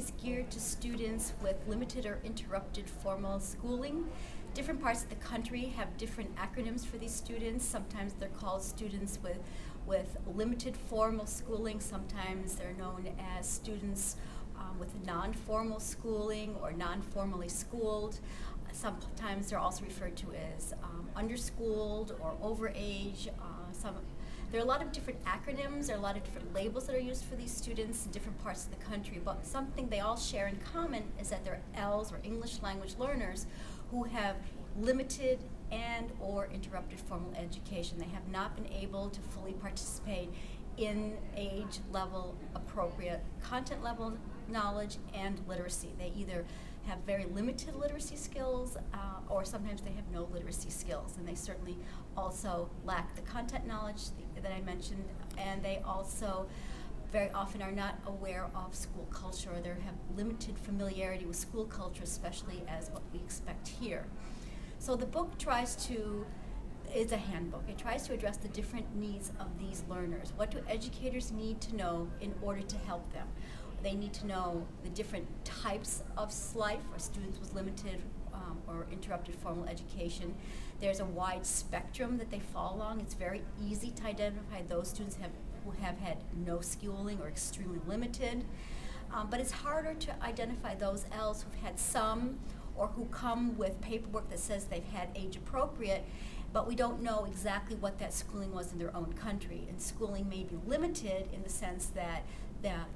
is geared to students with limited or interrupted formal schooling. Different parts of the country have different acronyms for these students. Sometimes they're called students with limited formal schooling. Sometimes they're known as students with non-formal schooling or non-formally schooled. Sometimes they're also referred to as underschooled or overage. There are a lot of different acronyms, there are a lot of different labels that are used for these students in different parts of the country, but something they all share in common is that they're ELs, or English language learners, who have limited and or interrupted formal education. They have not been able to fully participate in age level appropriate content level knowledge and literacy. They either have very limited literacy skills or sometimes they have no literacy skills, and they certainly also lack the content knowledge that I mentioned, and they also very often are not aware of school culture, or they have limited familiarity with school culture, especially as what we expect here. So the book is a handbook. It tries to address the different needs of these learners. What do educators need to know in order to help them? They need to know the different types of SLIFE, or students with limited or interrupted formal education. There's a wide spectrum that they fall along. It's very easy to identify those students who have had no schooling or extremely limited. But it's harder to identify those ELs who've had some, or who come with paperwork that says they've had age appropriate, but we don't know exactly what that schooling was in their own country. And schooling may be limited in the sense that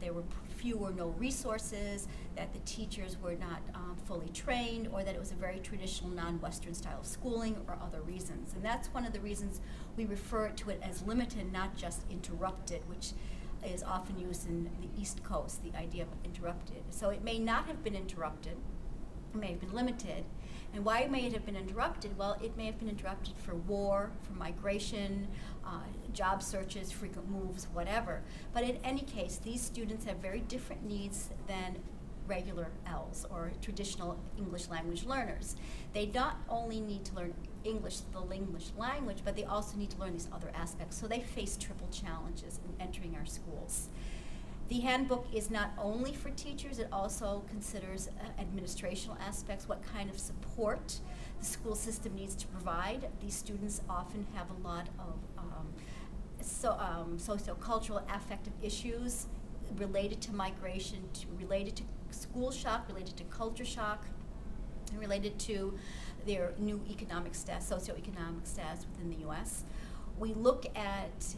there were few or no resources, that the teachers were not fully trained, or that it was a very traditional non-Western style of schooling, or other reasons. And that's one of the reasons we refer to it as limited, not just interrupted, which is often used in the East Coast, the idea of interrupted. So it may not have been interrupted, it may have been limited. And why may it have been interrupted? Well, it may have been interrupted for war, for migration, job searches, frequent moves, whatever. But in any case, these students have very different needs than regular ELs, or traditional English language learners. They not only need to learn English, the English language, but they also need to learn these other aspects. So they face triple challenges in entering our schools. The handbook is not only for teachers, it also considers administrational aspects, what kind of support the school system needs to provide. These students often have a lot of sociocultural affective issues related to migration, related to school shock, related to culture shock, and related to their new economic status, socioeconomic status within the U.S. We look at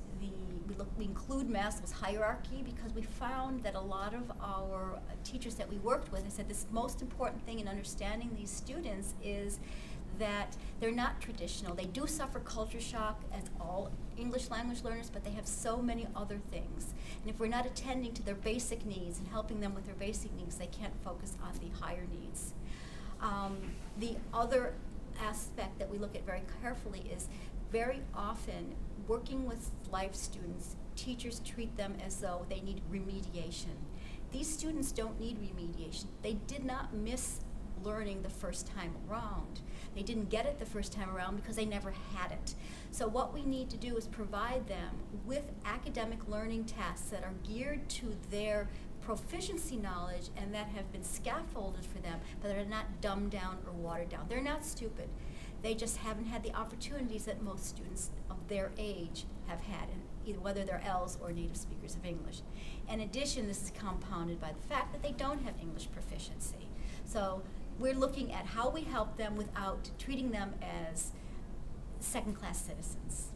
we include Maslow's hierarchy because we found that a lot of our teachers that we worked with, I said this most important thing in understanding these students is that they're not traditional. They do suffer culture shock as all English language learners, but they have so many other things. And if we're not attending to their basic needs and helping them with their basic needs, they can't focus on the higher needs. The other aspect that we look at very carefully is very often working with life students, teachers treat them as though they need remediation. These students don't need remediation. They did not miss learning the first time around. They didn't get it the first time around because they never had it. So what we need to do is provide them with academic learning tasks that are geared to their proficiency knowledge and that have been scaffolded for them, but that are not dumbed down or watered down. They're not stupid. They just haven't had the opportunities that most students of their age have had, either whether they're ELs or native speakers of English. In addition, this is compounded by the fact that they don't have English proficiency. So we're looking at how we help them without treating them as second-class citizens.